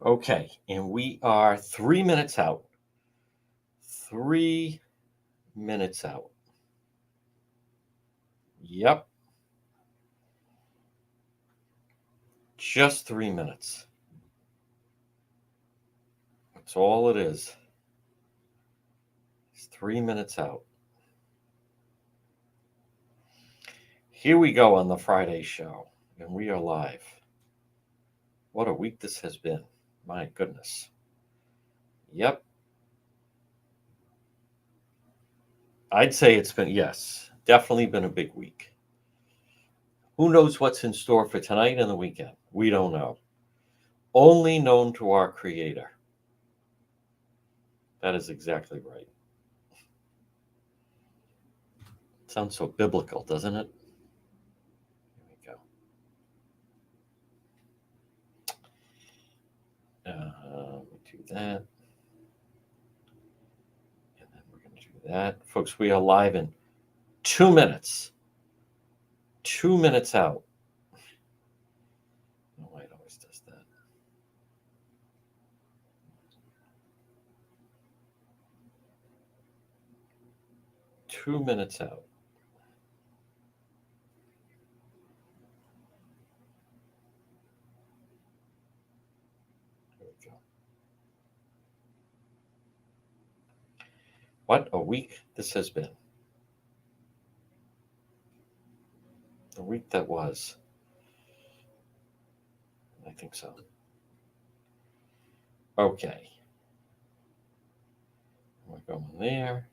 Okay, and we are 3 minutes out. 3 minutes out. Yep, just 3 minutes. That's all it is. It's 3 minutes out. Here we go on the Friday show, and we are live. What a week this has been. My goodness. Yep. I'd say it's been, yes, definitely been a big week. Who knows what's in store for tonight and the weekend? We don't know. Only known to our Creator. That is exactly right. Sounds so biblical, doesn't it? Here we go. We do that. And then we're going to do that. Folks, we are live in 2 minutes. 2 minutes out. Oh, it always does that. Two minutes out. Here we go. What a week this has been. The week that was. I think so. Okay. We're going there.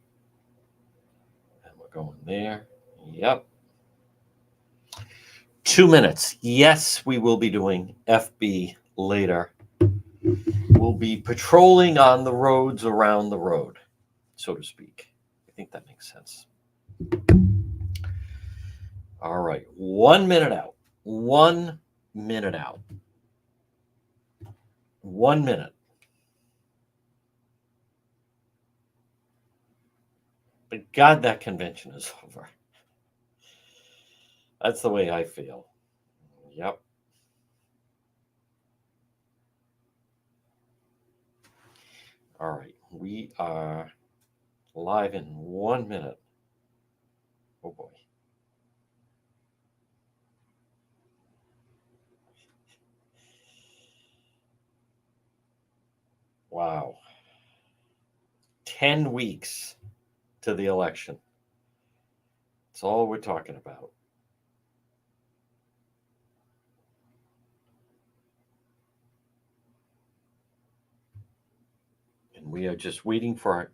And we're going there. Yep. 2 minutes. Yes, we will be doing FB later. We'll be patrolling on the roads around the road, so to speak. I think that makes sense. All right. 1 minute out. 1 minute out. 1 minute. But God, that convention is over. That's the way I feel. Yep. All right. We are live in 1 minute. Oh boy. Wow. 10 weeks to the election. That's all we're talking about. And we are just waiting for it.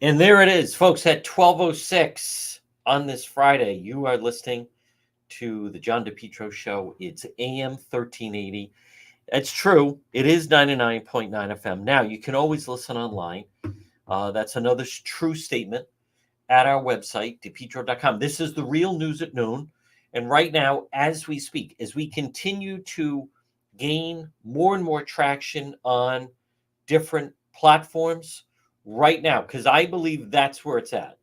And there it is, folks, at 12:06 on this Friday. You are listening to the John DePietro Show. It's AM 1380. It's true. It is 99.9 FM. Now, you can always listen online. That's another true statement at our website, depetro.com. This is the real news at noon. And right now, as we speak, as we continue to gain more and more traction on different platforms, right now, because I believe that's where it's at.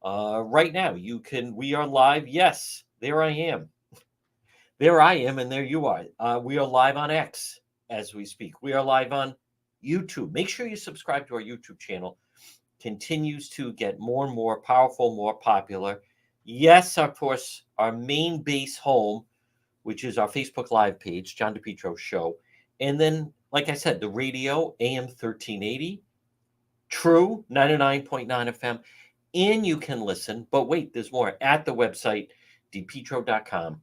Right now, we are live. Yes, there I am. There I am, and there you are. We are live on X as we speak. We are live on YouTube. Make sure you subscribe to our YouTube channel. Continues to get more and more powerful, more popular. Yes, of course, our main base home, which is our Facebook Live page, John DePietro Show. And then, like I said, the radio, AM 1380, True, 99.9 FM. And you can listen, but wait, there's more, at the website, depetro.com.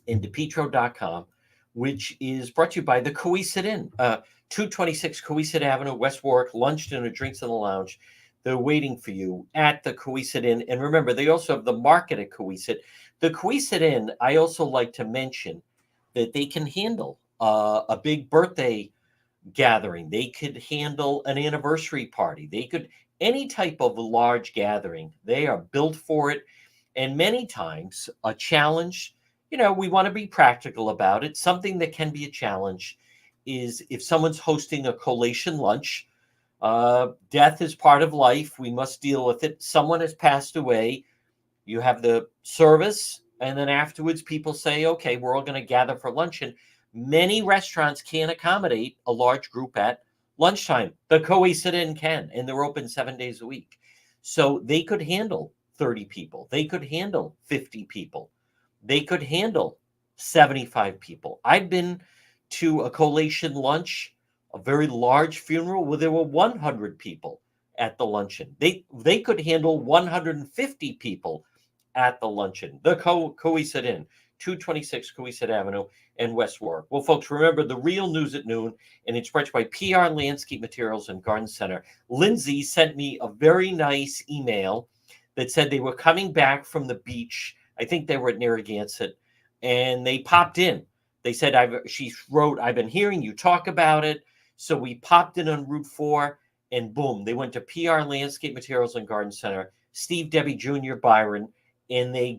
And depetro.com, which is brought to you by the Coesit Inn, 226 Coesit Avenue, West Warwick, lunch, dinner, drinks in the lounge. They're waiting for you at the Coesit Inn. And remember, they also have the market at Coesit. The Coesit Inn, I also like to mention that they can handle a big birthday gathering. They could handle an anniversary party. They could, any type of large gathering. They are built for it. And many times a challenge, we want to be practical about it. Something that can be a challenge is if someone's hosting a collation lunch. Death is part of life. We must deal with it. Someone has passed away. You have the service, and then afterwards people say, okay, we're all going to gather for luncheon. Many restaurants can't accommodate a large group at lunchtime. The Cohasset Inn can, and they're open 7 days a week. So they could handle 30 people. They could handle 50 people. They could handle 75 people. I've been to a collation lunch, a very large funeral where there were 100 people at the luncheon. They could handle 150 people at the luncheon. The Cohasset Inn, 226 Cohasset Avenue in West Warwick. Well, folks, remember the real news at noon, and it's brought to you by PR Landscape Materials and Garden Center. Lindsay sent me a very nice email that said they were coming back from the beach. I think they were at Narragansett, and they popped in. They said, she wrote, I've been hearing you talk about it. So we popped in on Route 4, and boom, they went to PR Landscape Materials and Garden Center, Steve Debbie Jr., Byron, and they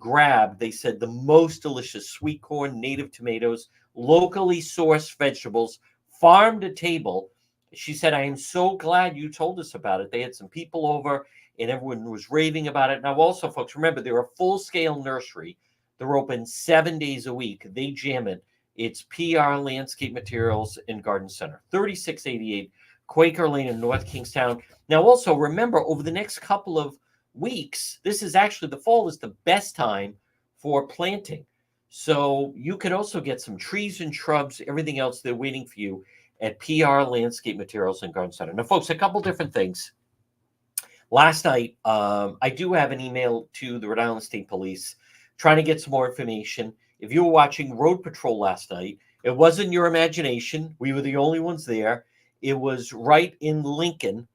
said, the most delicious sweet corn, native tomatoes, locally sourced vegetables, farm to table. She said, I am so glad you told us about it. They had some people over, and everyone was raving about it. Now, also, folks, remember, they're a full-scale nursery. They're open 7 days a week. They jam it. It's PR Landscape Materials and Garden Center, 3688 Quaker Lane in North Kingstown. Now, also, remember, over the next couple of weeks, this is actually, the fall is the best time for planting. So you can also get some trees and shrubs, everything else, they're waiting for you at PR Landscape Materials and Garden Center. Now, folks, a couple different things. Last night, I do have an email to the Rhode Island State Police trying to get some more information. If you were watching Road Patrol last night, it wasn't your imagination. We were the only ones there. It was right in Lincoln.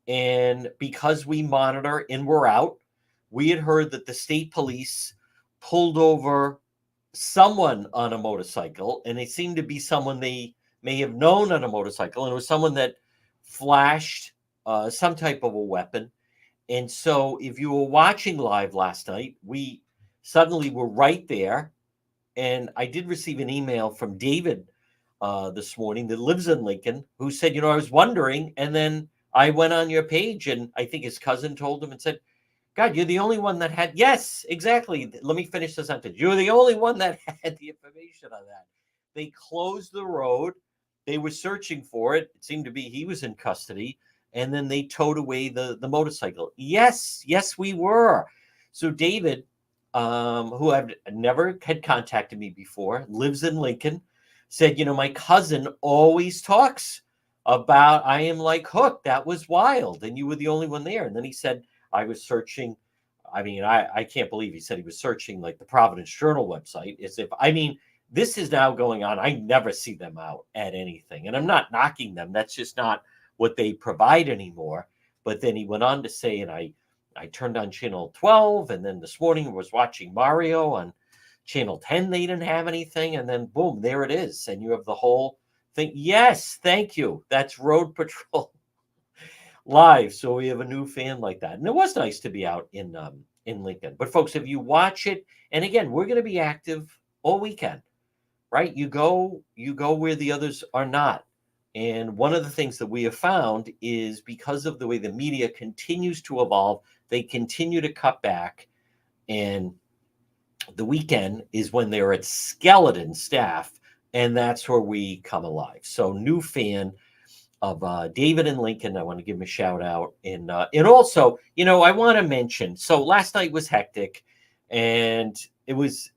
And because we monitor and we're out, we had heard that the state police pulled over someone on a motorcycle, and it seemed to be someone they may have known on a motorcycle. And it was someone that flashed some type of a weapon. And so if you were watching live last night, we suddenly were right there. And I did receive an email from David this morning that lives in Lincoln, who said, I was wondering. And then I went on your page, and I think his cousin told him and said, God, you're the only one that had. Yes, exactly. Let me finish the sentence. You're the only one that had the information on that. They closed the road. They were searching for it. It seemed to be he was in custody. And then they towed away the motorcycle. Yes, we were. So David, who I've never had contacted me before, lives in Lincoln, said, my cousin always talks about, I am like hooked. That was wild. And you were the only one there. And then he said, I was searching. I can't believe he said he was searching like the Providence Journal website. This is now going on. I never see them out at anything. And I'm not knocking them. That's just not what they provide anymore. But then he went on to say, and I turned on channel 12, and then this morning I was watching Mario on channel 10. They didn't have anything. And then boom, there it is. And you have the whole thing. Yes, thank you. That's Road Patrol live. So we have a new fan like that. And it was nice to be out in Lincoln. But folks, if you watch it, and again, we're going to be active all weekend, right? You go where the others are not. And one of the things that we have found is because of the way the media continues to evolve, they continue to cut back. And the weekend is when they're at skeleton staff, and that's where we come alive. So new fan of David and Lincoln, I want to give him a shout out. And also, I want to mention, so last night was hectic, and it was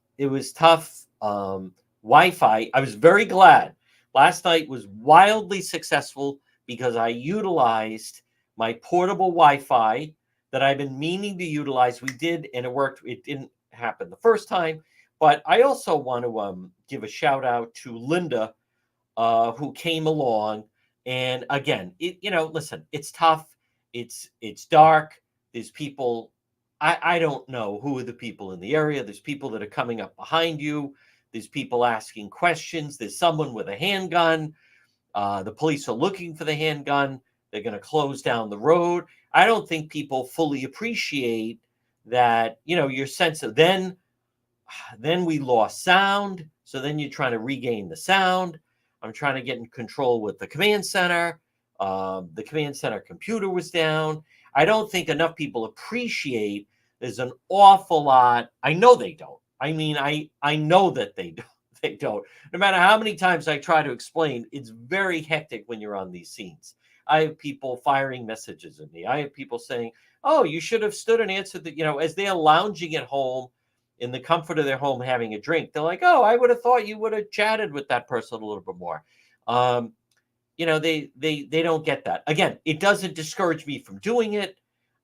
tough. Wi-Fi, I was very glad. Last night was wildly successful because I utilized my portable Wi-Fi that I've been meaning to utilize. We did, and it worked. It didn't happen the first time, but I also want to give a shout out to Linda, who came along. And again, listen, it's tough. It's dark. There's people. I don't know who are the people in the area. There's people that are coming up behind you. There's people asking questions. There's someone with a handgun. The police are looking for the handgun. They're going to close down the road. I don't think people fully appreciate that, your sense of then we lost sound. So then you're trying to regain the sound. I'm trying to get in control with the command center. The command center computer was down. I don't think enough people appreciate there's an awful lot. I know they don't. I know that they They don't. No matter how many times I try to explain, it's very hectic when you're on these scenes. I have people firing messages at me. I have people saying, "Oh, you should have stood and answered the," as they're lounging at home in the comfort of their home having a drink. They're like, "Oh, I would have thought you would have chatted with that person a little bit more." Um, they don't get that. Again, it doesn't discourage me from doing it.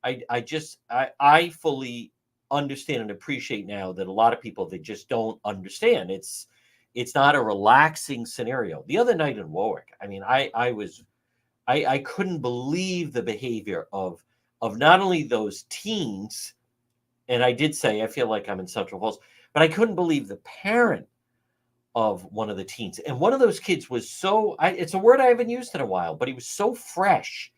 I fully understand and appreciate now that a lot of people, they just don't understand. It's not a relaxing scenario. The other night in Warwick, I mean, I couldn't believe the behavior of not only those teens, and I did say I feel like I'm in Central Falls, but I couldn't believe the parent of one of the teens. And one of those kids was it's a word I haven't used in a while, but he was so fresh.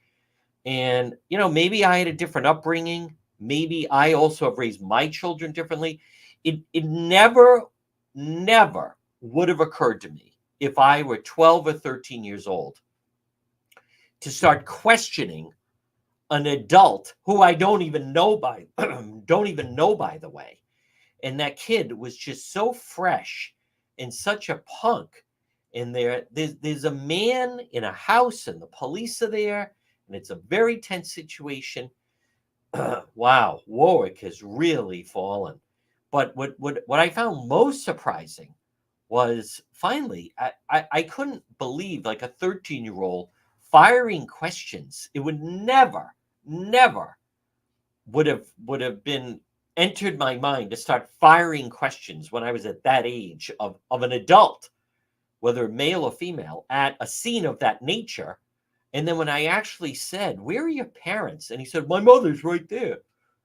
And, maybe I had a different upbringing. Maybe I also have raised my children differently. It never, never would have occurred to me if I were 12 or 13 years old to start questioning an adult who I don't even know by the way. And that kid was just so fresh and such a punk. And there's a man in a house and the police are there, and it's a very tense situation. Wow, Warwick has really fallen. But what I found most surprising was finally, I couldn't believe, like, a 13-year-old firing questions. It would never, never would have been entered my mind to start firing questions when I was at that age of an adult, whether male or female, at a scene of that nature. And then when I actually said, "Where are your parents?" And he said, "My mother's right there."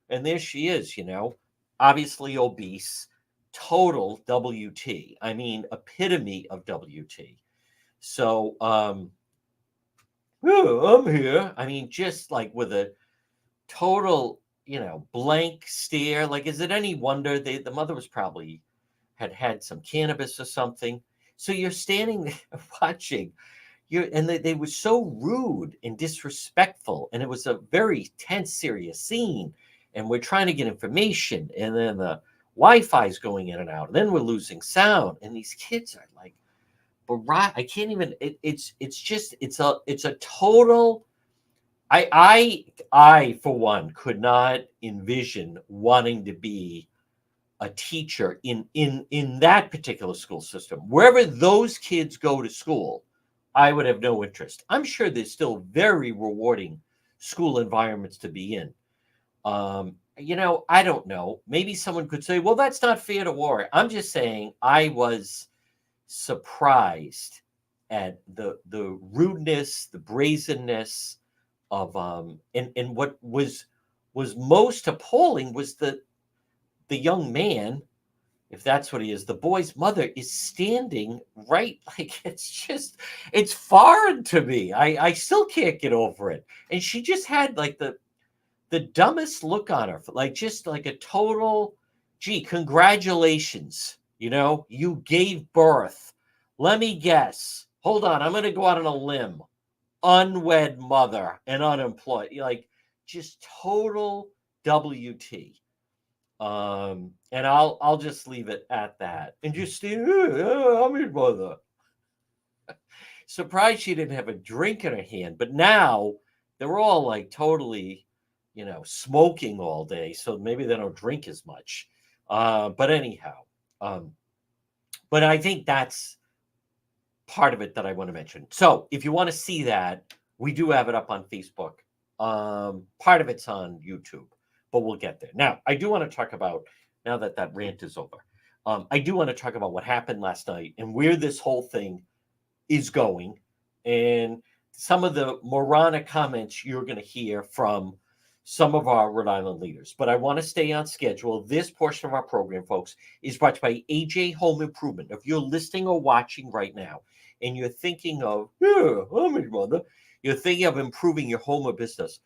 And there she is, obviously obese, total WT. I mean, epitome of WT. So, "Oh, I'm here." I mean, just like with a total, blank stare. Like, is it any wonder the mother was probably had some cannabis or something? So you're standing there watching, and they were so rude and disrespectful, and it was a very tense, serious scene. And we're trying to get information, and then the Wi-Fi is going in and out, and then we're losing sound, and these kids are like, I can't even. It's a total. I for one could not envision wanting to be a teacher in that particular school system. Wherever those kids go to school, I would have no interest. I'm sure there's still very rewarding school environments to be in. I don't know. Maybe someone could say, "Well, that's not fair to Warwick." I'm just saying I was surprised at the rudeness, the brazenness of and what was most appalling was the young man, if that's what he is, the boy's mother is standing right, like, it's foreign to me. I still can't get over it. And she just had like the dumbest look on her, like, just like a total, "Gee, congratulations, you gave birth. Let me guess. Hold on, I'm gonna go out on a limb. Unwed mother and unemployed." Like, just total WT. And I'll just leave it at that. And just I'm your mother. Surprised she didn't have a drink in her hand, but now they're all like totally, smoking all day, so maybe they don't drink as much. But anyhow, but I think that's part of it that I want to mention. So if you want to see that, we do have it up on Facebook. Part of it's on YouTube, but we'll get there. Now, I do want to talk about, now that that rant is over, I do want to talk about what happened last night and where this whole thing is going, and some of the moronic comments you're going to hear from some of our Rhode Island leaders. But I want to stay on schedule. This portion of our program, folks, is brought to you by AJ Home Improvement. If you're listening or watching right now and you're thinking of, you're thinking of improving your home or business,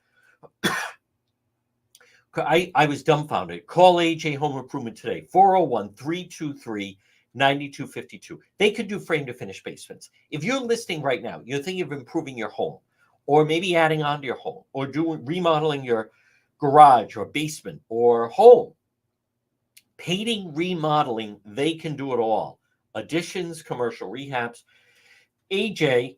I was dumbfounded. Call AJ Home Improvement today, 401-323-9252. They could do frame to finish basements. If you're listening right now, you're thinking of improving your home, or maybe adding on to your home, or remodeling your garage or basement or home, painting, remodeling, they can do it all. additions, commercial rehabs. AJ,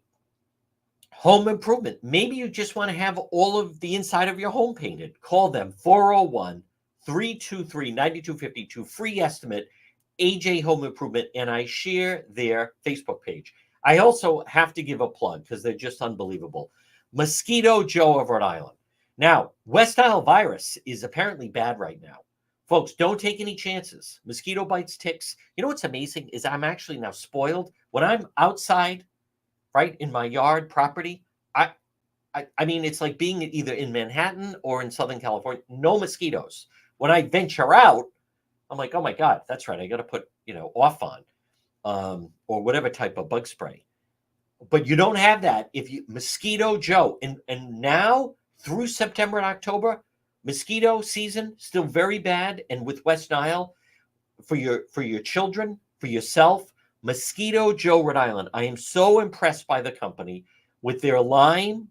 home improvement. Maybe you just want to have all of the inside of your home painted. Call them 401 323 9252, free estimate, AJ Home Improvement, and I share their Facebook page. I also have to give a plug because they're just unbelievable. Mosquito Joe of Rhode Island. Now, West Nile virus is apparently bad right now. Folks, don't take any chances. Mosquito bites, ticks. You know what's amazing is I'm actually now spoiled. When I'm outside, right, in my yard property, I mean, it's like being either in Manhattan or in Southern California. No mosquitoes. When I venture out, I'm like, oh my God, that's right. I got to put, off on or whatever type of bug spray. But you don't have that if you Mosquito Joe. And now through September and October, mosquito season still very bad. And with West Nile, for your children, for yourself, Mosquito Joe Rhode Island. I am so impressed by the company with their lime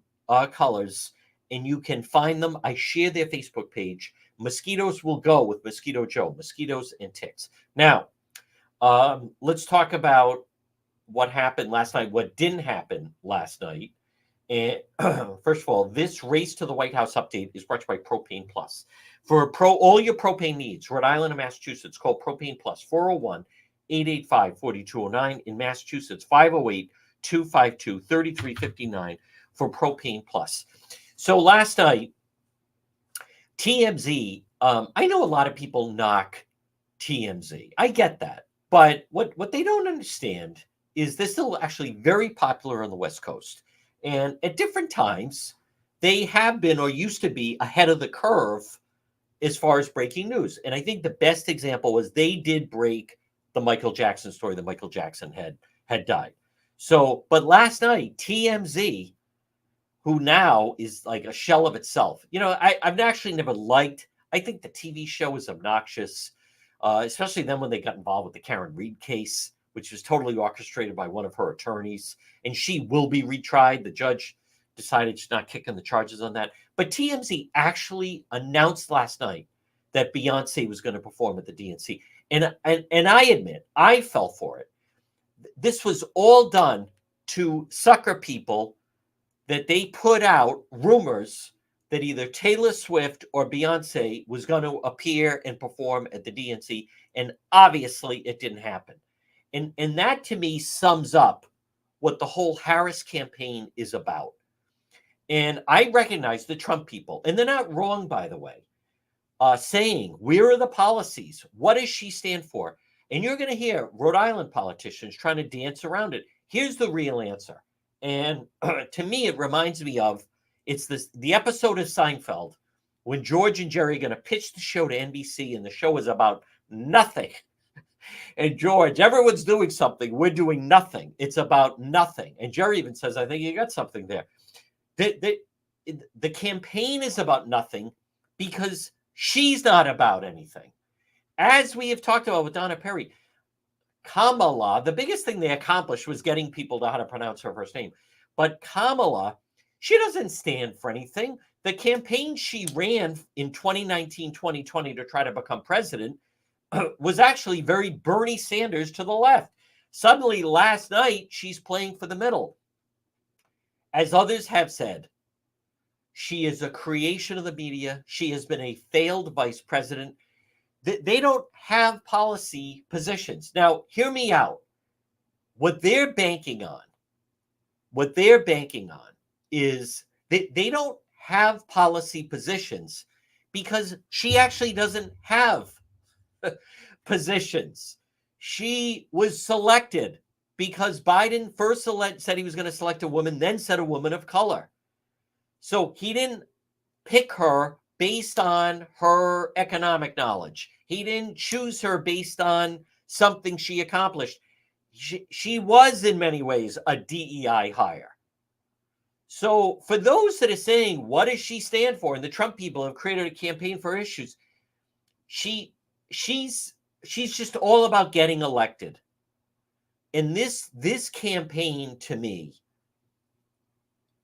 colors, and you can find them. I share their Facebook page. Mosquitoes will go with Mosquito Joe, mosquitoes and ticks. Now, let's talk about what happened last night, what didn't happen last night. And first of all, this Race to the White House update is brought to you by Propane Plus. For all your propane needs, Rhode Island and Massachusetts, call Propane Plus, 401 885 4209. In Massachusetts, 508 252 3359 for Propane Plus. So last night, TMZ, I know a lot of people knock TMZ. I get that. But what they don't understand is they're still actually very popular on the West Coast. And at different times, they have been or used to be ahead of the curve as far as breaking news. And I think the best example was they did break the Michael Jackson story that Michael Jackson had died. So, but last night, TMZ, who now is like a shell of itself. I've actually never liked, I think the TV show is obnoxious, especially then when they got involved with the Karen Reed case, which was totally orchestrated by one of her attorneys, and she will be retried. The judge decided she's not kicking the charges on that. But TMZ actually announced last night that Beyonce was going to perform at the DNC. And I admit, I fell for it. This was all done to sucker people, that they put out rumors that either Taylor Swift or Beyonce was going to appear and perform at the DNC. And obviously it didn't happen. And that to me sums up what the whole Harris campaign is about. And I recognize the Trump people, and they're not wrong, by the way, saying, where are the policies? What does she stand for? And you're going to hear Rhode Island politicians trying to dance around it. Here's the real answer. And to me, it reminds me of, the episode of Seinfeld when George and Jerry are going to pitch the show to NBC, and the show is about nothing. And George, everyone's doing something. We're doing nothing. It's about nothing. And Jerry even says, I think you got something there. The campaign is about nothing because she's not about anything. As we have talked about with Donna Perry, Kamala, the biggest thing they accomplished was getting people to how to pronounce her first name. But Kamala, she doesn't stand for anything. The campaign she ran in 2019, 2020 to try to become president was actually very Bernie Sanders to the left. Suddenly, last night, she's playing for the middle. As others have said, she is a creation of the media. She has been a failed vice president. They don't have policy positions. Now, hear me out. What they're banking on is they don't have policy positions because she actually doesn't have positions. She was selected because Biden first said he was going to select a woman, then said a woman of color. So he didn't pick her based on her economic knowledge. He didn't choose her based on something she accomplished. She was in many ways a DEI hire. So for those that are saying, what does she stand for? And the Trump people have created a campaign for issues. She's just all about getting elected. And this campaign, to me,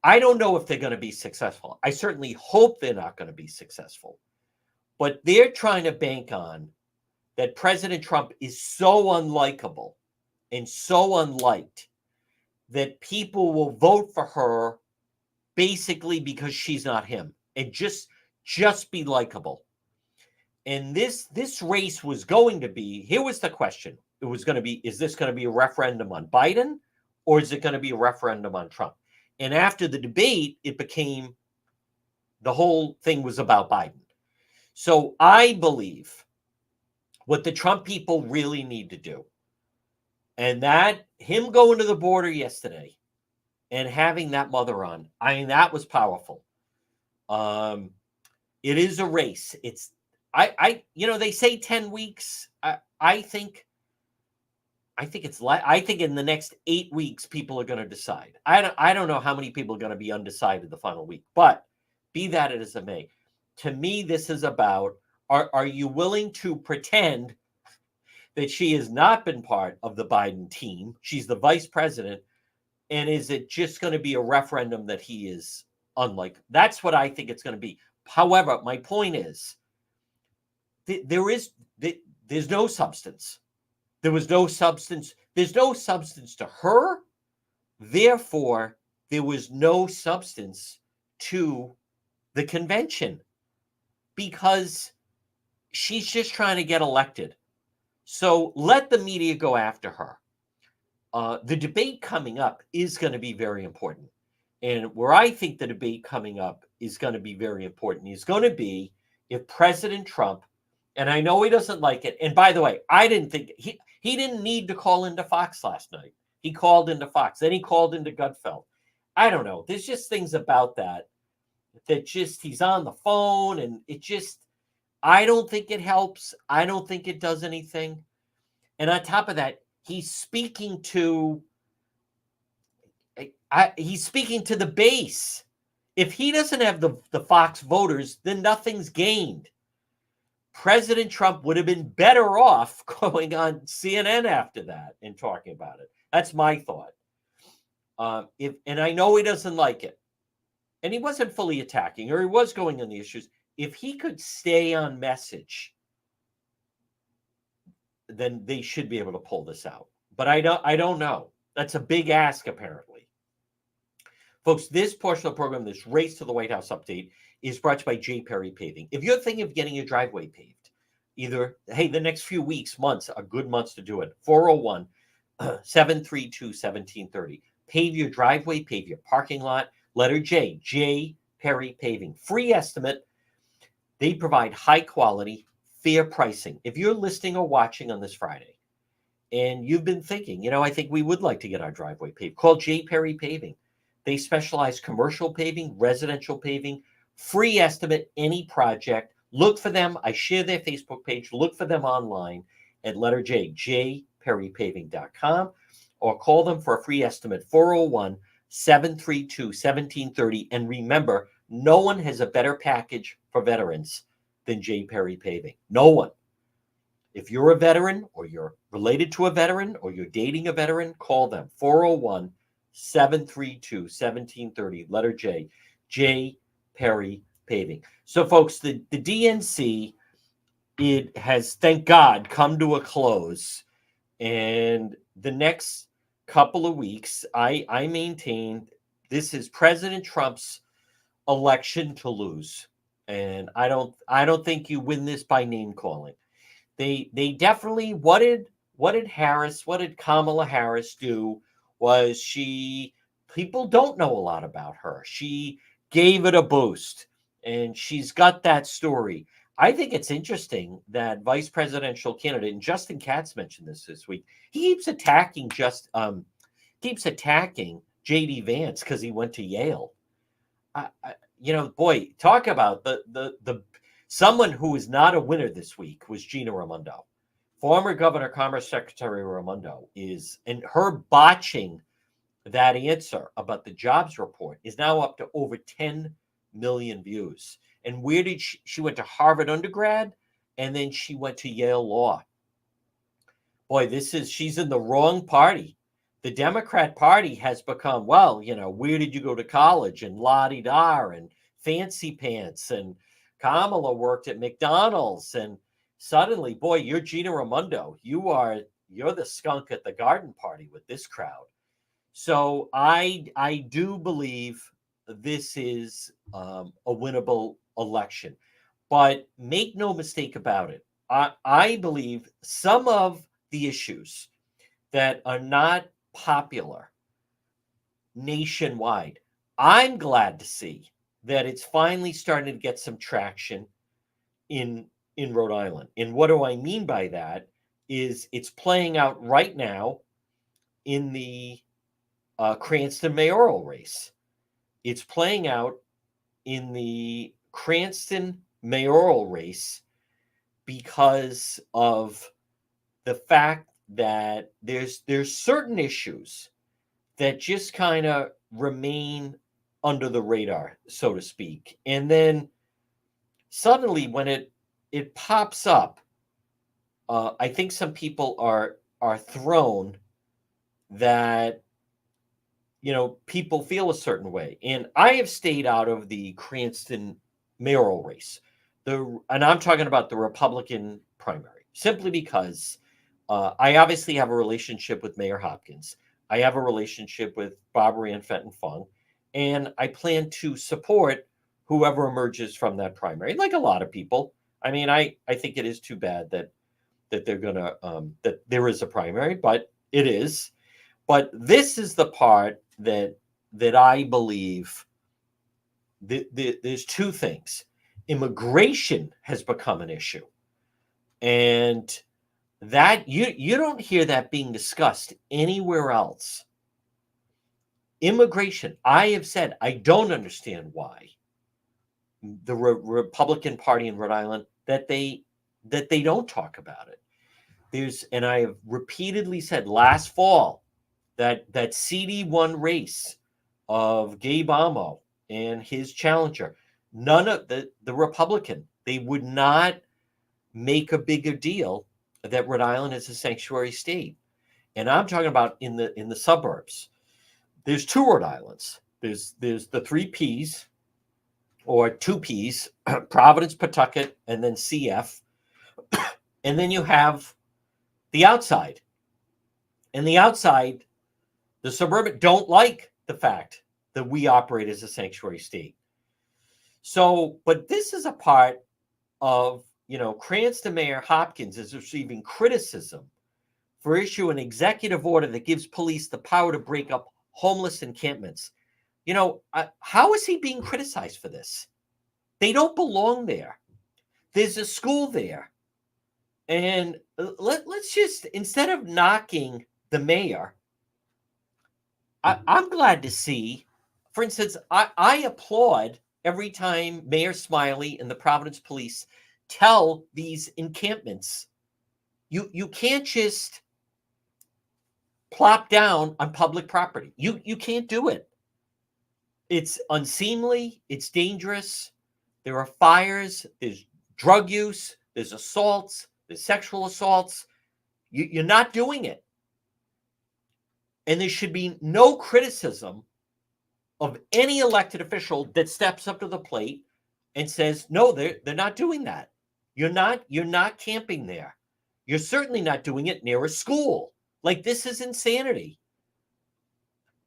I don't know if they're going to be successful. I certainly hope they're not going to be successful. But they're trying to bank on that President Trump is so unlikable and so unliked that people will vote for her basically because she's not him, and just be likable. And this race was going to be, here was the question. It was going to be, is this going to be a referendum on Biden, or is it going to be a referendum on Trump? And after the debate, it became, the whole thing was about Biden. So I believe what the Trump people really need to do, and that him going to the border yesterday and having that mother on, I mean, that was powerful. It is a race. It's, they say 10 weeks. I think it's like, I think in the next 8 weeks people are going to decide. I don't know how many people are going to be undecided the final week, but be that as it may, to me this is about, are you willing to pretend that she has not been part of the Biden team? She's the vice president, and is it just going to be a referendum that he is unlike? That's what I think it's going to be. However, my point is, there's no substance. There was no substance. There's no substance to her. Therefore, there was no substance to the convention, because she's just trying to get elected. So let the media go after her. The debate coming up is going to be very important. And where I think the debate coming up is going to be very important is going to be if President Trump, and I know he doesn't like it. And by the way, I didn't think he didn't need to call into Fox last night. He called into Fox. Then he called into Gutfeld. I don't know. There's just things about that just, he's on the phone, and it just, I don't think it helps. I don't think it does anything. And on top of that, he's speaking to the base. If he doesn't have the Fox voters, then nothing's gained. President Trump would have been better off going on CNN after that and talking about it. That's my thought. And I know he doesn't like it, and he wasn't fully attacking, or he was going on the issues. If he could stay on message, then they should be able to pull this out. But I don't know. That's a big ask, apparently. Folks, this portion of the program, this Race to the White House update, is brought to you by J. Perry Paving. If you're thinking of getting your driveway paved, either, hey, the next few weeks, months are good months to do it. 401-732-1730. Pave your driveway, pave your parking lot. Letter J, J. Perry Paving. Free estimate. They provide high quality, fair pricing. If you're listening or watching on this Friday and you've been thinking, I think we would like to get our driveway paved, call J. Perry Paving. They specialize commercial paving, residential paving, free estimate, any project. Look for them. I share their Facebook page. Look for them online at letter J, jperrypaving.com, or call them for a free estimate, 401-732-1730. And remember, no one has a better package for veterans than J. Perry Paving. No one. If you're a veteran, or you're related to a veteran, or you're dating a veteran, call them, 401-732-1730, letter J, J. Perry Paving. So, folks, the DNC, it has, thank God, come to a close. And the next couple of weeks, I maintain this is President Trump's election to lose. And I don't think you win this by name calling. They definitely, what did Kamala Harris do? Was people don't know a lot about her. She gave it a boost, and she's got that story. I think it's interesting that vice presidential candidate, and Justin Katz mentioned this week, he keeps attacking J.D. Vance because he went to Yale. Boy, talk about the someone who is not a winner this week was Gina Raimondo. Former Governor Commerce Secretary Raimondo and her botching that answer about the jobs report is now up to over 10 million views. And where did she went to Harvard undergrad, and then she went to Yale Law. Boy, she's in the wrong party. The Democrat Party has become, where did you go to college, and la-di-da, and fancy pants, and Kamala worked at McDonald's, and suddenly, boy, you're Gina Raimondo. You are you're the skunk at the garden party with this crowd. So I do believe this is a winnable election, but make no mistake about it. I believe some of the issues that are not popular nationwide, I'm glad to see that it's finally starting to get some traction in Rhode Island. And what do I mean by that? Is it's playing out right now in the Cranston mayoral race. It's playing out in the Cranston mayoral race because of the fact that there's certain issues that just kind of remain under the radar, so to speak. And then suddenly when it pops up, I think some people are thrown that people feel a certain way. And I have stayed out of the Cranston mayoral race. And I'm talking about the Republican primary, simply because I obviously have a relationship with Mayor Hopkins. I have a relationship with Barbara Ann Fenton Fung, and I plan to support whoever emerges from that primary, like a lot of people. I mean, I think it is too bad that they're gonna that there is a primary, but it is. But this is the part that I believe there's two things. Immigration has become an issue, and that you don't hear that being discussed anywhere else. Immigration, I have said, I don't understand why the Republican Party in Rhode Island that they don't talk about it. And I have repeatedly said last fall that CD1 race of Gabe Amo and his challenger, none of the Republican, they would not make a bigger deal that Rhode Island is a sanctuary state. And I'm talking about in the suburbs. There's two Rhode Islands. There's the three P's or two P's, Providence, Pawtucket, and then CF. And then you have the outside. And the outside, the suburban don't like the fact that we operate as a sanctuary state. So, but this is a part of, Cranston Mayor Hopkins is receiving criticism for issuing an executive order that gives police the power to break up homeless encampments. How is he being criticized for this? They don't belong there. There's a school there. And let's just, instead of knocking the mayor, I'm glad to see, for instance, I applaud every time Mayor Smiley and the Providence Police tell these encampments, you can't just plop down on public property. You can't do it. It's unseemly. It's dangerous. There are fires. There's drug use. There's assaults. There's sexual assaults. You're not doing it. And there should be no criticism of any elected official that steps up to the plate and says, no, they're not doing that. You're not camping there. You're certainly not doing it near a school. Like, this is insanity.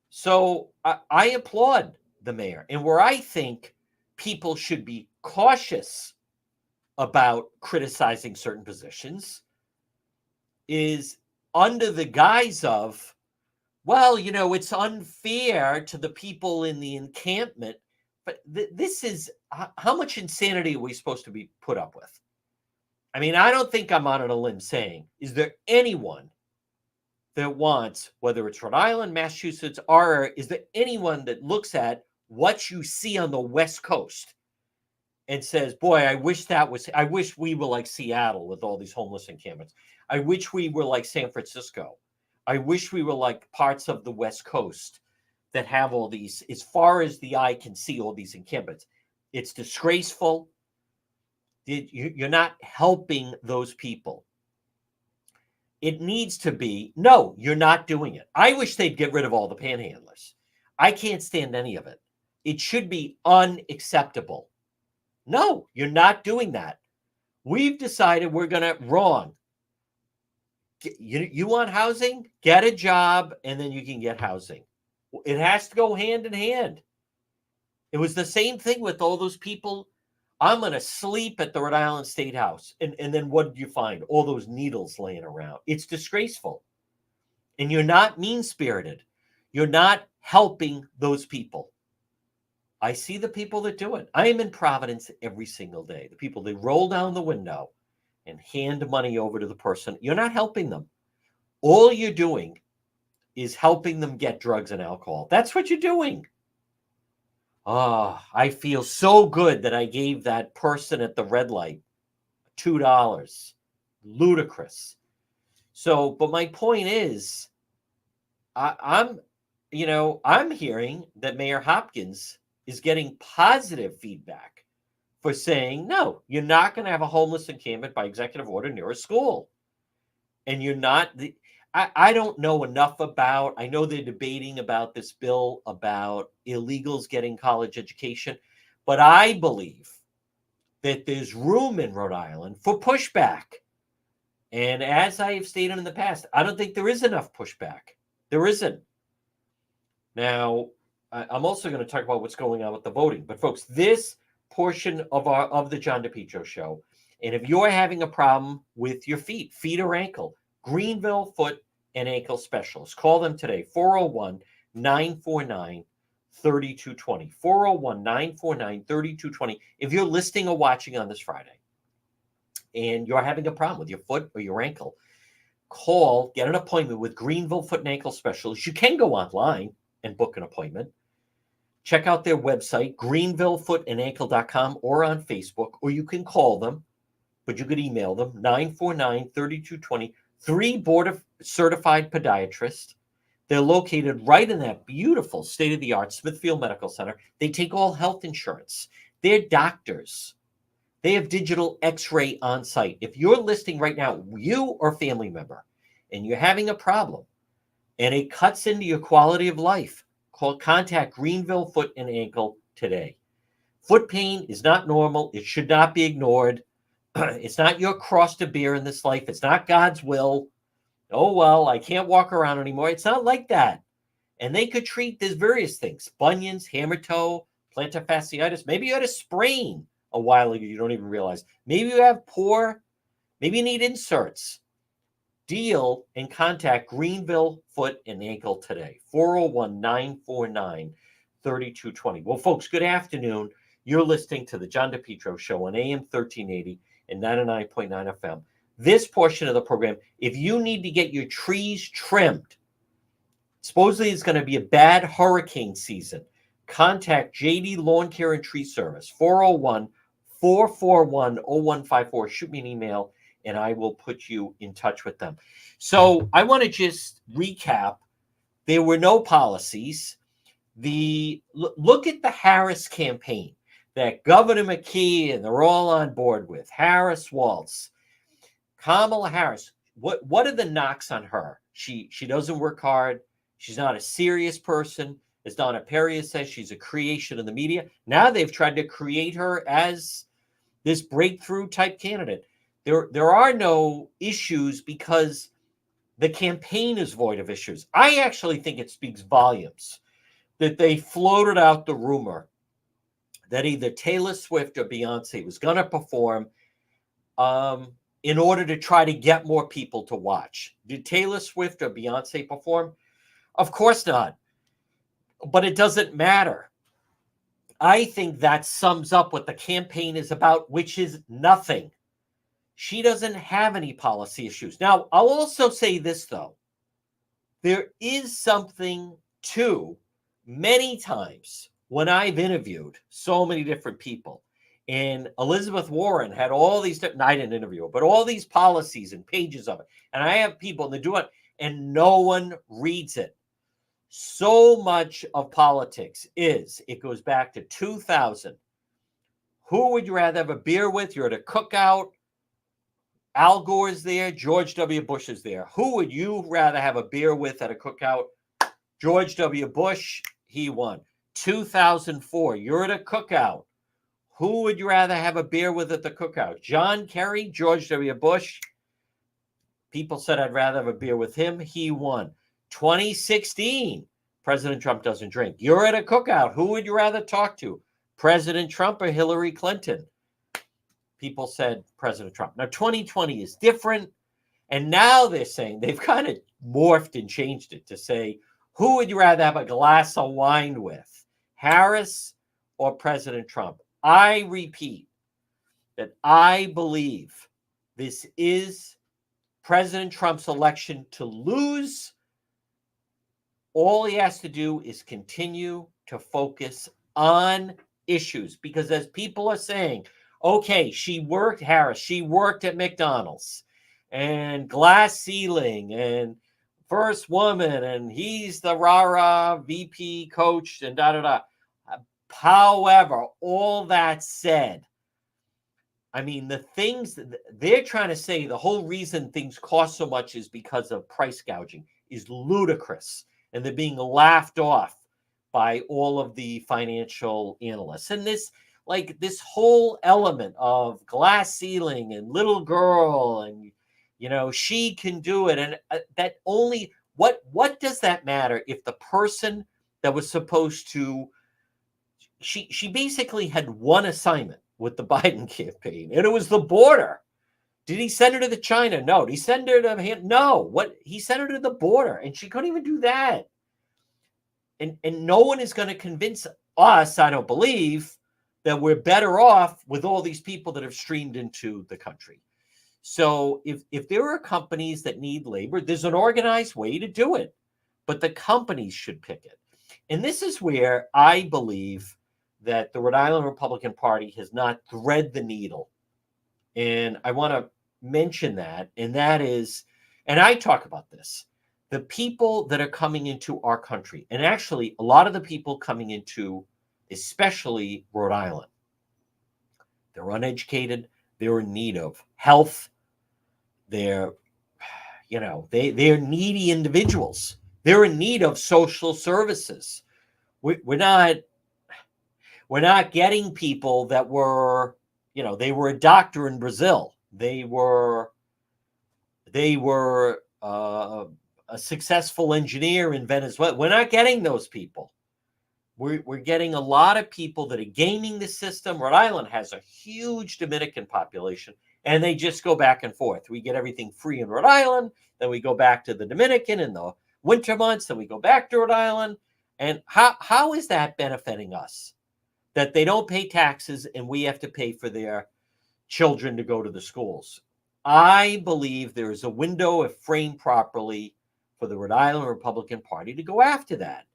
So I applaud the mayor. And where I think people should be cautious about criticizing certain positions is under the guise of, well, it's unfair to the people in the encampment. But this is, how much insanity are we supposed to be put up with? I mean, I don't think I'm on a limb saying, is there anyone that wants, whether it's Rhode Island, Massachusetts, or is there anyone that looks at what you see on the West Coast and says, boy, I wish we were like Seattle with all these homeless encampments. I wish we were like San Francisco. I wish we were like parts of the West Coast that have all these, as far as the eye can see, all these encampments. It's disgraceful. You're not helping those people. It needs to be, no, you're not doing it. I wish they'd get rid of all the panhandlers. I can't stand any of it. It should be unacceptable. No, you're not doing that. We've decided we're going to, wrong. You want housing? Get a job, and then you can get housing. It has to go hand in hand. It was the same thing with all those people. I'm going to sleep at the Rhode Island State House. And then what did you find? All those needles laying around. It's disgraceful. And you're not mean-spirited. You're not helping those people. I see the people that do it. I am in Providence every single day. The people, they roll down the window and hand money over to the person. You're not helping them. All you're doing is helping them get drugs and alcohol. That's what you're doing. Oh, I feel so good that I gave that person at the red light $2. Ludicrous. So, but my point is, I'm hearing that Mayor Hopkins is getting positive feedback for saying, no, you're not going to have a homeless encampment by executive order near a school. And you're not I don't know enough about, I know they're debating about this bill about illegals getting college education, but I believe that there's room in Rhode Island for pushback. And as I have stated in the past, I don't think there is enough pushback. There isn't. Now, I'm also going to talk about what's going on with the voting. But folks, this portion of the John DePietro show, and if you're having a problem with your feet or ankle, Greenville Foot and Ankle Specialist. Call them today, 401-949-3220. 401-949-3220. If you're listening or watching on this Friday and you're having a problem with your foot or your ankle, call, get an appointment with Greenville Foot and Ankle Specialist. You can go online and book an appointment. Check out their website, greenvillefootandAnkle.com, or on Facebook, or you can call them, but you could email them, 949-3220. 3 board-certified podiatrists. They're located right in that beautiful state-of-the-art Smithfield Medical Center. They take all health insurance. They're doctors. They have digital x-ray on site. If you're listening right now, you or family member, and you're having a problem, and it cuts into your quality of life, contact Greenville Foot and Ankle today. Foot pain is not normal. It should not be ignored. It's not your cross to bear in this life. It's not God's will. Oh, well, I can't walk around anymore. It's not like that. And they could treat, there's various things. Bunions, hammer toe, plantar fasciitis. Maybe you had a sprain a while ago you don't even realize. Maybe you have maybe you need inserts. Deal and contact Greenville Foot and Ankle today. 401-949-3220. Well, folks, good afternoon. You're listening to the John DePietro Show on AM 1380 and 99.9 FM. This portion of the program, if you need to get your trees trimmed, supposedly it's going to be a bad hurricane season, contact JD Lawn Care and Tree Service, 401-441-0154. Shoot me an email, and I will put you in touch with them. So I want to just recap. There were no policies. Look at the Harris campaign that Governor McKee and they're all on board with. Harris Waltz, Kamala Harris. What are the knocks on her? She doesn't work hard. She's not a serious person. As Donna Perry says, she's a creation of the media. Now they've tried to create her as this breakthrough type candidate. There are no issues because the campaign is void of issues. I actually think it speaks volumes that they floated out the rumor that either Taylor Swift or Beyonce was going to perform in order to try to get more people to watch. Did Taylor Swift or Beyonce perform? Of course not. But it doesn't matter. I think that sums up what the campaign is about, which is nothing. She doesn't have any policy issues. Now, I'll also say this, though. There is something to many times when I've interviewed so many different people, and Elizabeth Warren had all these, I didn't interview her, but all these policies and pages of it. And I have people and they do it and no one reads it. So much of politics it goes back to 2000. Who would you rather have a beer with? You're at a cookout. Al Gore's there. George W. Bush is there. Who would you rather have a beer with at a cookout? George W. Bush, he won. 2004, you're at a cookout. Who would you rather have a beer with at the cookout? John Kerry, George W. Bush? People said I'd rather have a beer with him. He won. 2016, President Trump doesn't drink. You're at a cookout. Who would you rather talk to? President Trump or Hillary Clinton? People said President Trump. Now, 2020 is different. And now they're saying they've kind of morphed and changed it to say, who would you rather have a glass of wine with, Harris or President Trump? I repeat that I believe this is President Trump's election to lose. All he has to do is continue to focus on issues, because as people are saying, okay, Harris, she worked at McDonald's and glass ceiling and first woman, and he's the rah-rah VP coach and da-da-da. However, all that said, I mean, the things they're trying to say, the whole reason things cost so much is because of price gouging, is ludicrous. And they're being laughed off by all of the financial analysts. And this whole element of glass ceiling and little girl and, she can do it. And that only, what does that matter if the person that was supposed to, she basically had one assignment with the Biden campaign, and it was the border. Did he send her to China? No. Did he send her to him? No. He sent her to the border, and she couldn't even do that. And no one is going to convince us, I don't believe, that we're better off with all these people that have streamed into the country. So if there are companies that need labor, there's an organized way to do it, but the companies should pick it. And this is where I believe that the Rhode Island Republican Party has not thread the needle. And I want to mention that, and that is, and I talk about this, the people that are coming into our country, and actually a lot of the people coming into, especially Rhode Island, they're uneducated, they're in need of health, they're needy individuals, they're in need of social services. We're not getting people that were, they were a doctor in Brazil. They were a successful engineer in Venezuela. We're not getting those people. We're getting a lot of people that are gaming the system. Rhode Island has a huge Dominican population, and they just go back and forth. We get everything free in Rhode Island, then we go back to the Dominican in the winter months, then we go back to Rhode Island. And how is that benefiting us? That they don't pay taxes and we have to pay for their children to go to the schools. I believe there is a window, if framed properly, for the Rhode Island Republican Party to go after that,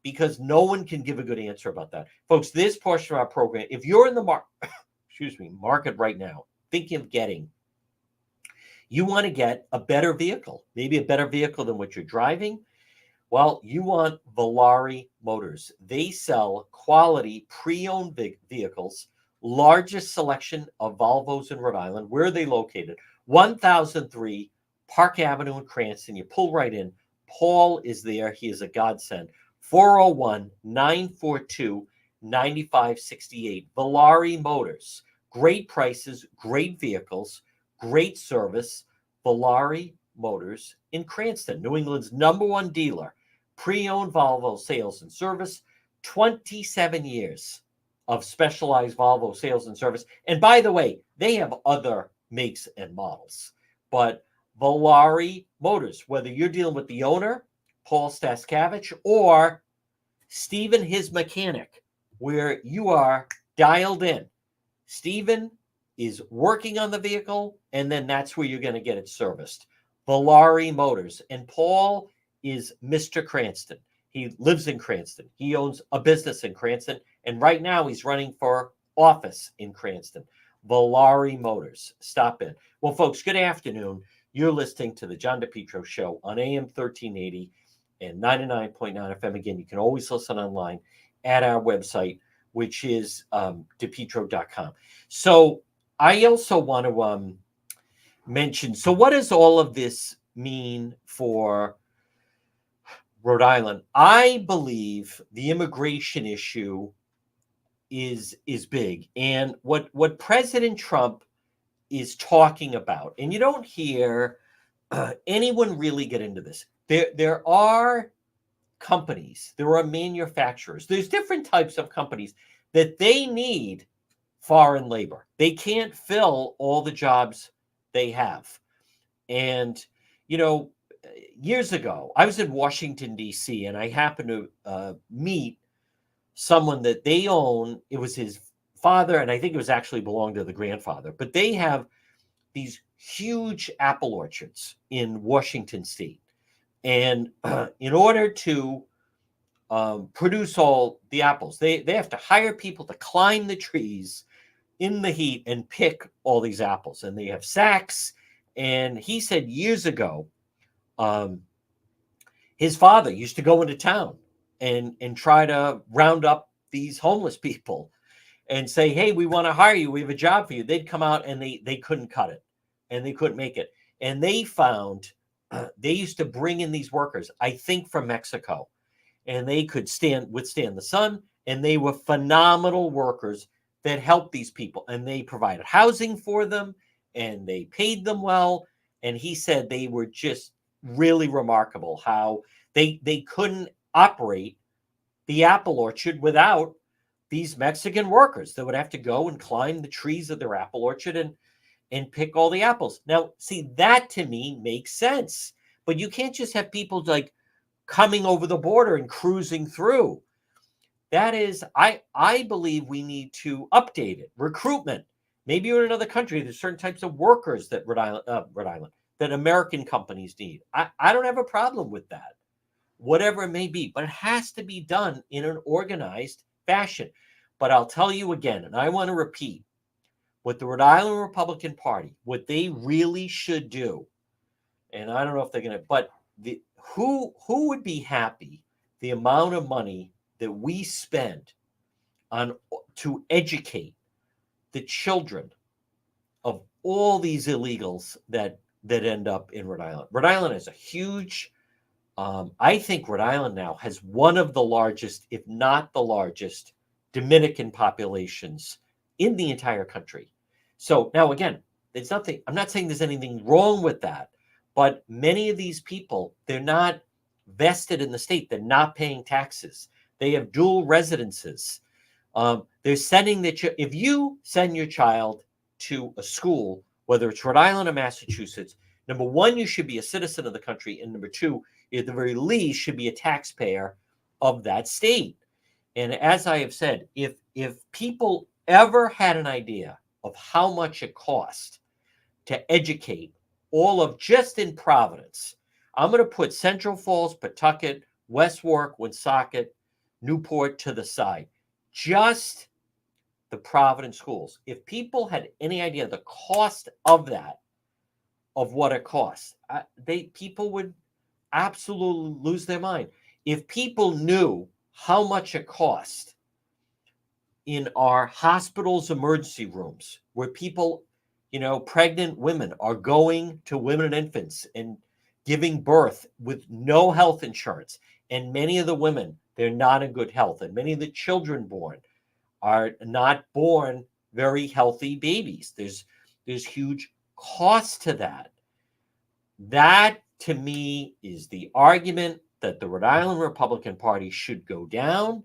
because no one can give a good answer about that. Folks, this portion of our program, if you're in the market right now, thinking of you want to get a better vehicle, maybe a better vehicle than what you're driving. Well, you want Volare Motors. They sell quality pre-owned vehicles, largest selection of Volvos in Rhode Island. Where are they located? 1003 Park Avenue in Cranston. You pull right in. Paul is there. He is a godsend. 401-942-9568. Volare Motors. Great prices, great vehicles, great service. Volare Motors in Cranston, New England's #1 dealer. Pre-owned Volvo sales and service, 27 years of specialized Volvo sales and service. And by the way, they have other makes and models. But Volare Motors, whether you're dealing with the owner, Paul Staskavich, or Stephen, his mechanic, where you are dialed in. Stephen is working on the vehicle, and then that's where you're going to get it serviced. Volare Motors. And Paul is Mr. Cranston. He lives in Cranston. He owns a business in Cranston. And right now he's running for office in Cranston. Volare Motors. Stop in. Well, folks, good afternoon. You're listening to the John DePietro Show on AM 1380 and 99.9 FM. Again, you can always listen online at our website, which is DePietro.com. So I also want to mention, so what does all of this mean for Rhode Island? I believe the immigration issue is big. And what President Trump is talking about, and you don't hear anyone really get into this? There are companies, there are manufacturers, there's different types of companies that they need foreign labor. They can't fill all the jobs they have. And, you know, years ago, I was in Washington, D.C., and I happened to meet someone that they own. It was his father, and I think it was actually belonged to the grandfather, but they have these huge apple orchards in Washington State. And in order to produce all the apples, they have to hire people to climb the trees in the heat and pick all these apples. And they have sacks. And he said years ago, um, his father used to go into town and try to round up these homeless people and say, hey, we want to hire you. We have a job for you. They'd come out and they couldn't cut it and they couldn't make it. And they found they used to bring in these workers, I think from Mexico, and they could withstand the sun. And they were phenomenal workers that helped these people. And they provided housing for them and they paid them well. And he said they were just really remarkable how they couldn't operate the apple orchard without these Mexican workers that would have to go and climb the trees of their apple orchard and pick all the apples. Now, see, that to me makes sense. But you can't just have people like coming over the border and cruising through. That is, I believe we need to update it. Recruitment. Maybe you're in another country. There's certain types of workers that Rhode Island, that American companies need. I don't have a problem with that, whatever it may be. But it has to be done in an organized fashion. But I'll tell you again, and I want to repeat, what the Rhode Island Republican Party, what they really should do, and I don't know if they're going to, but who would be happy the amount of money that we spend on to educate the children of all these illegals that end up in Rhode Island. Rhode Island is a huge, I think Rhode Island now has one of the largest, if not the largest, Dominican populations in the entire country. So now again, there's nothing, I'm not saying there's anything wrong with that, but many of these people, they're not vested in the state. They're not paying taxes. They have dual residences. They're sending if you send your child to a school, whether it's Rhode Island or Massachusetts, number one, you should be a citizen of the country. And number two, at the very least, should be a taxpayer of that state. And as I have said, if people ever had an idea of how much it cost to educate all of, just in Providence, I'm going to put Central Falls, Pawtucket, West Warwick, Woonsocket, Newport to the side. Just the Providence schools. If people had any idea the cost of that, of what it costs, people would absolutely lose their mind. If people knew how much it cost in our hospitals' emergency rooms, where people, pregnant women are going to women and infants and giving birth with no health insurance. And many of the women, they're not in good health. And many of the children born are not born very healthy babies. There's huge cost to that. That, to me, is the argument that the Rhode Island Republican Party should go down.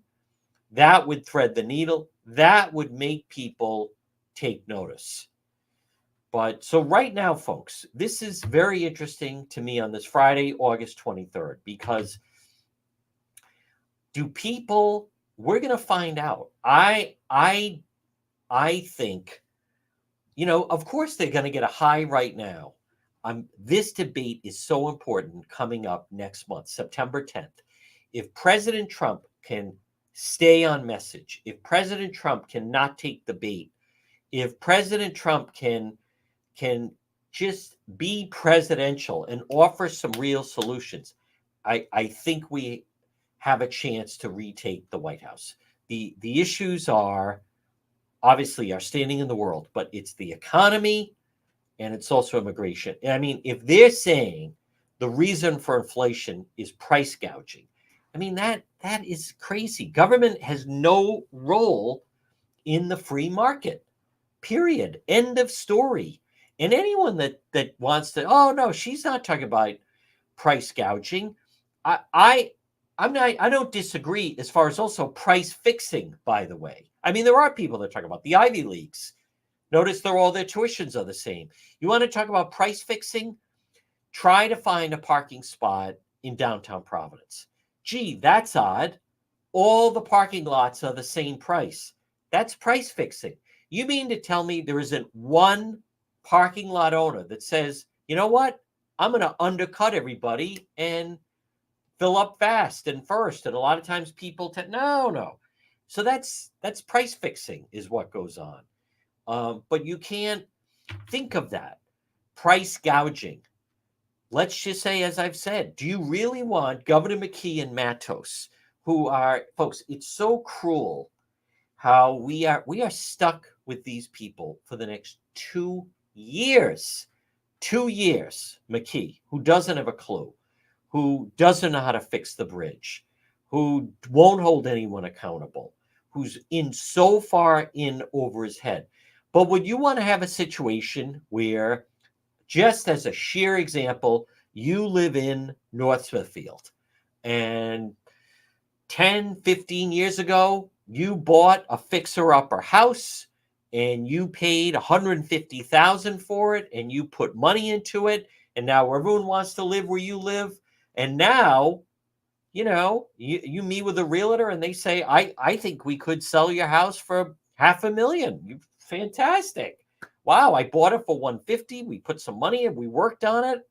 That would thread the needle. That would make people take notice. But so right now, folks, this is very interesting to me on this Friday, August 23rd, because we're going to find out. I think, of course they're going to get a high right now. This debate is so important coming up next month, September 10th. If President Trump can stay on message, if President Trump cannot take the bait, if President Trump can just be presidential and offer some real solutions, I think we have a chance to retake the White House. The issues are obviously our standing in the world, but it's the economy and it's also immigration. I mean, if they're saying the reason for inflation is price gouging, I mean, that is crazy. Government has no role in the free market, period. End of story. And anyone that wants to, oh no, she's not talking about price gouging. I I'm not, I don't disagree as far as also price fixing, by the way. I mean, there are people that talk about the Ivy Leagues. Notice they're all their tuitions are the same. You want to talk about price fixing? Try to find a parking spot in downtown Providence. Gee, that's odd. All the parking lots are the same price. That's price fixing. You mean to tell me there isn't one parking lot owner that says, you know what? I'm going to undercut everybody and fill up fast and first. And a lot of times people no. So that's price fixing is what goes on. But you can't think of that. Price gouging. Let's just say, as I've said, do you really want Governor McKee and Matos, who are folks? It's so cruel how we are stuck with these people for the next 2 years. 2 years, McKee, who doesn't have a clue, who doesn't know how to fix the bridge, who won't hold anyone accountable, who's in so far in over his head. But would you want to have a situation where, just as a sheer example, you live in North Smithfield and 10, 15 years ago, you bought a fixer-upper house and you paid $150,000 for it and you put money into it, and now everyone wants to live where you live. And now, you meet with a realtor and they say, I think we could sell your house for $500,000. Fantastic. Wow, I bought it for 150. We put some money in, we worked on it.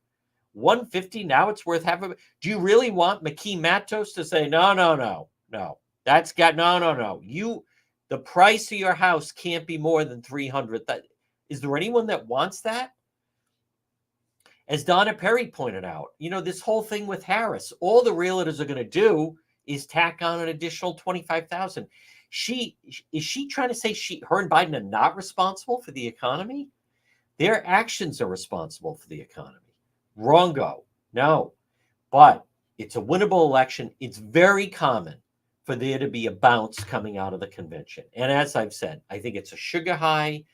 150, now it's worth half of it. Do you really want McKee Matos to say, no. That's got no. The price of your house can't be more than 300. Is there anyone that wants that? As Donna Perry pointed out, this whole thing with Harris, all the realtors are going to do is tack on an additional 25,000. Is she trying to say her and Biden are not responsible for the economy? Their actions are responsible for the economy. Wrongo. No. But it's a winnable election. It's very common for there to be a bounce coming out of the convention. And as I've said, I think it's a sugar high.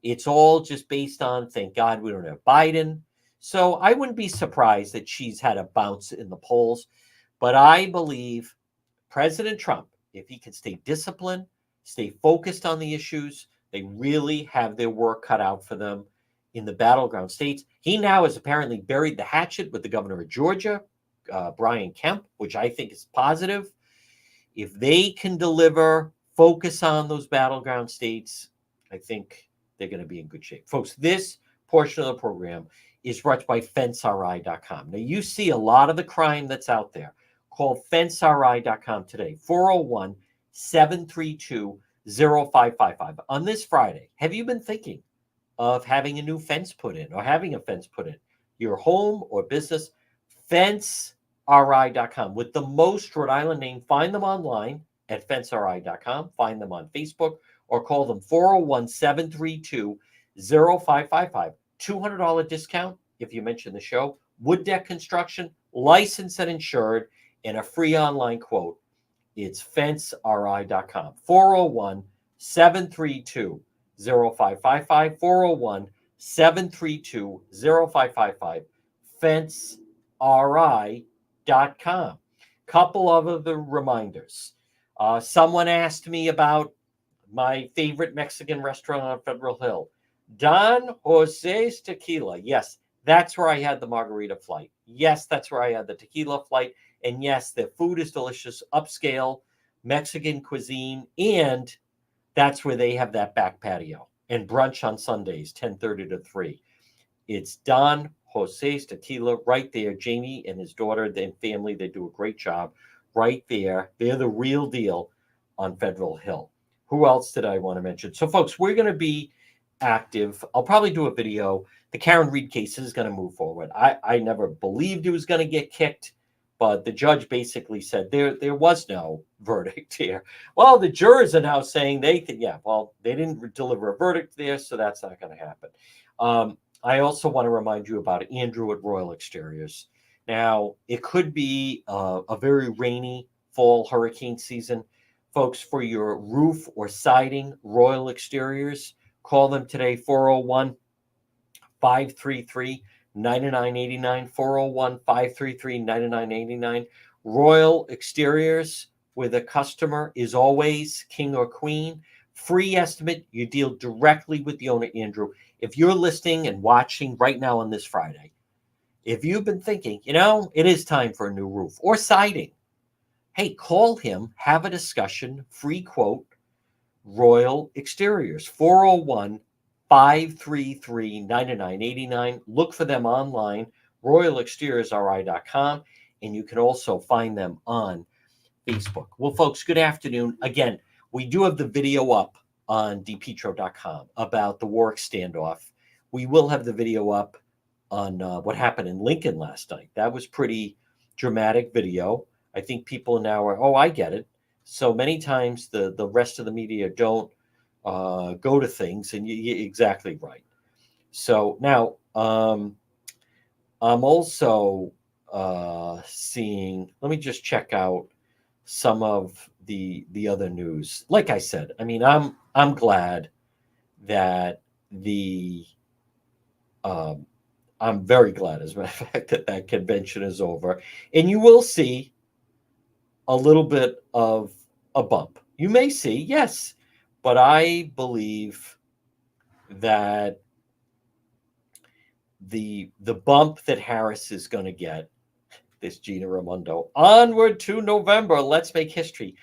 It's all just based on, thank God we don't have Biden. So I wouldn't be surprised that she's had a bounce in the polls. But I believe President Trump, if he can stay disciplined, stay focused on the issues, they really have their work cut out for them in the battleground states. He now has apparently buried the hatchet with the governor of Georgia, Brian Kemp, which I think is positive. If they can deliver, focus on those battleground states, I think they're going to be in good shape. Folks, this portion of the program is brought by FenceRI.com. Now, you see a lot of the crime that's out there. Call FenceRI.com today, 401-732-0555. On this Friday, have you been thinking of having a new fence put in or having a fence put in your home or business? FenceRI.com with the most Rhode Island name. Find them online at FenceRI.com. Find them on Facebook or call them 401-732-0555. $200 discount if you mention the show. Wood deck construction, licensed and insured, and a free online quote. It's FenceRI.com. 401-732-0555. 401-732-0555. FenceRI.com. Couple of other reminders. Someone asked me about my favorite Mexican restaurant on Federal Hill, Don Jose's Tequila. Yes, that's where I had the margarita flight. Yes, that's where I had the tequila flight. And yes, the food is delicious, upscale Mexican cuisine, and that's where they have that back patio and brunch on Sundays, 10:30 to 3. It's Don Jose's Tequila right there. Jamie and his daughter and family, they do a great job right there. They're the real deal on Federal Hill. Who else did I want to mention? So, folks, we're going to be active. I'll probably do a video. The Karen Reed case is going to move forward. I never believed it was going to get kicked, but the judge basically said there was no verdict here. Well, the jurors are now saying they didn't deliver a verdict there, so that's not going to happen. I also want to remind you about Andrew at Royal Exteriors. Now, it could be a very rainy fall hurricane season. Folks, for your roof or siding, Royal Exteriors, call them today, 401 401-533-9989, 401-533-9989. Royal Exteriors, where the customer is always king or queen. Free estimate. You deal directly with the owner, Andrew. If you're listening and watching right now on this Friday, if you've been thinking, it is time for a new roof or siding, hey, call him, have a discussion, free quote, Royal Exteriors, 401-533-9989. Look for them online, royalexteriorsri.com, and you can also find them on Facebook. Well, folks, good afternoon. Again, we do have the video up on dpetro.com about the Warwick standoff. We will have the video up on what happened in Lincoln last night. That was pretty dramatic video. I think people now are, I get it. So many times the rest of the media don't go to things, and you're exactly right. So now I'm also seeing, let me just check out some of the other news. Like I said, I mean, I'm glad that I'm very glad, as a matter of fact, that convention is over, and you will see a little bit of a bump. You may see, yes, but I believe that the bump that Harris is going to get, this Gina Raimondo, onward to November, let's make history.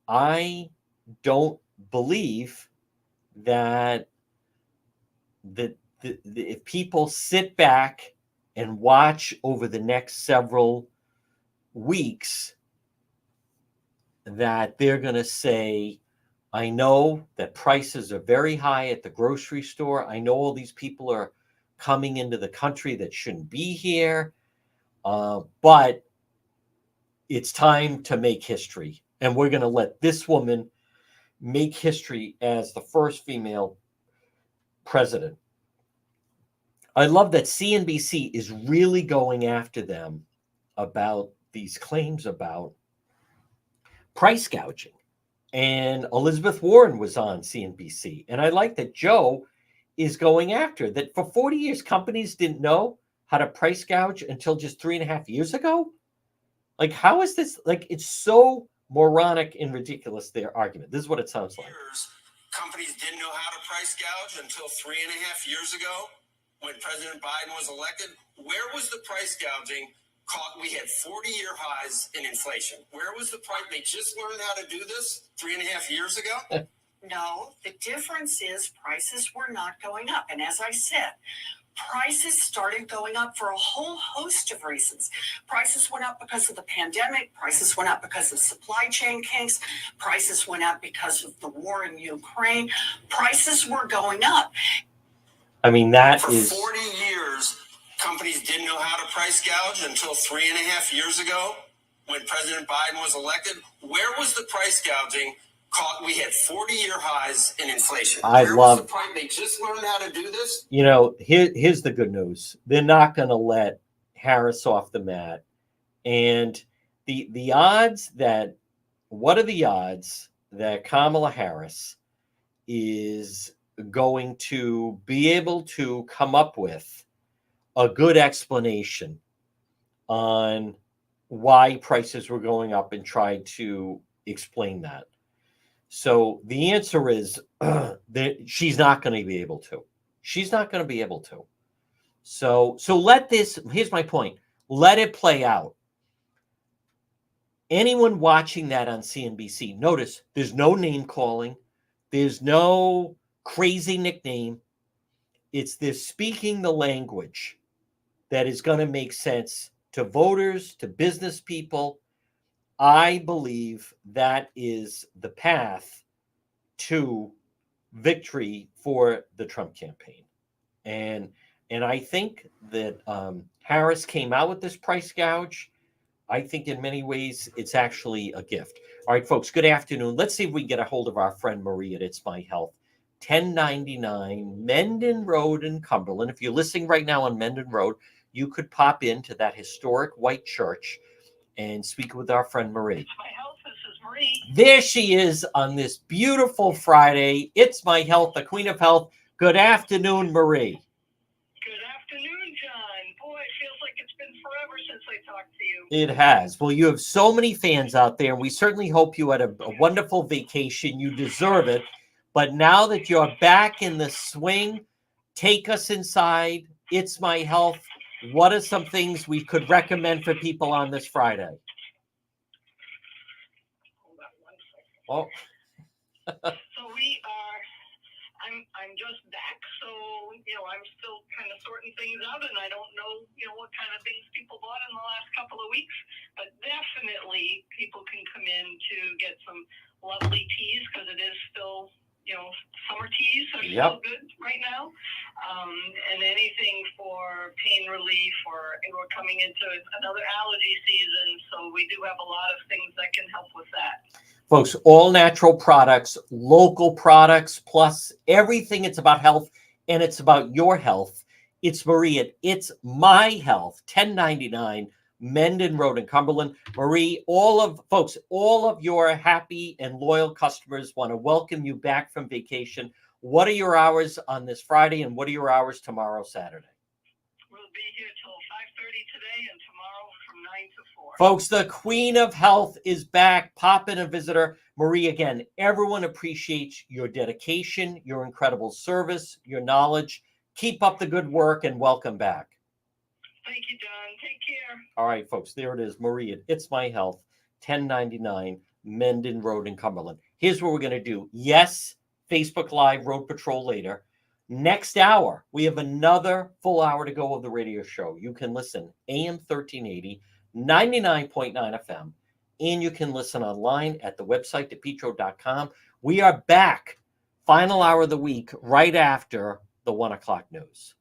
I don't believe that if people sit back and watch over the next several weeks, that they're going to say, I know that prices are very high at the grocery store. I know all these people are coming into the country that shouldn't be here. But it's time to make history. And we're going to let this woman make history as the first female president. I love that CNBC is really going after them about these claims about price gouging. And Elizabeth Warren was on CNBC. And I like that Joe is going after that. For 40 years, companies didn't know how to price gouge until just 3.5 years ago. Like, how is this? Like, it's so moronic and ridiculous, their argument. This is what it sounds like. Companies didn't know how to price gouge until 3.5 years ago when President Biden was elected. Where was the price gouging? We had 40-year highs in inflation. Where was the price? They just learned how to do this 3.5 years ago? No, the difference is prices were not going up. And as I said, prices started going up for a whole host of reasons. Prices went up because of the pandemic. Prices went up because of supply chain kinks. Prices went up because of the war in Ukraine. Prices were going up. I mean, that for is... 40 years, companies didn't know how to price gouge until 3.5 years ago when President Biden was elected. Where was the price gouging? We had 40-year highs in inflation. Where was the price? They just learned how to do this. Here's the good news. They're not going to let Harris off the mat. And the odds that, what are the odds that Kamala Harris is going to be able to come up with a good explanation on why prices were going up and try to explain that? So the answer is that she's not going to be able to. She's not going to be able to. So let this, here's my point. Let it play out. Anyone watching that on CNBC, notice there's no name calling. There's no crazy nickname. It's this speaking the language that is going to make sense to voters, to business people. I believe that is the path to victory for the Trump campaign. And I think that Harris came out with this price gouge. I think in many ways it's actually a gift. All right, folks, good afternoon. Let's see if we can get a hold of our friend Marie at It's My Health. 1099 Mendon Road in Cumberland. If you're listening right now on Mendon Road, you could pop into that historic white church and speak with our friend Marie. It's My Health, this is Marie. There she is on this beautiful Friday. It's My Health, the Queen of Health. Good afternoon, Marie. Good talk to you. It has. Well, you have so many fans out there, and we certainly hope you had a wonderful vacation. You deserve it. But now that you're back in the swing, take us inside. It's My Health. What are some things we could recommend for people on this Friday? Hold on one second. Oh, So I'm just back, so I'm still kind of sorting things out, and I don't know what kind of things people bought in the last couple of weeks, but definitely people can come in to get some lovely teas because it is still summer teas are still good right now, and anything for pain relief, or we're coming into another allergy season, so we do have a lot of things that can help with that. folks, all natural products, local products, plus everything. It's about health, and it's about your health. It's Marie at It's My Health, 1099 Mendon Road in Cumberland. Marie, all of your happy and loyal customers want to welcome you back from vacation. What are your hours on this Friday, and what are your hours tomorrow, Saturday? We'll be here till 5:30 today, and tomorrow from 9 to 4. Folks, the Queen of Health is back. Pop in and visit her. Marie, again, everyone appreciates your dedication, your incredible service, your knowledge. Keep up the good work, and welcome back. Thank you, John. Take care. All right, folks, there it is. Marie at It's My Health, 1099 Mendon Road in Cumberland. Here's what we're going to do. Yes, Facebook Live, Road Patrol later. Next hour, we have another full hour to go of the radio show. You can listen AM 1380, 99.9 FM, and you can listen online at the website, depetro.com. We are back, final hour of the week, right after the 1 o'clock news.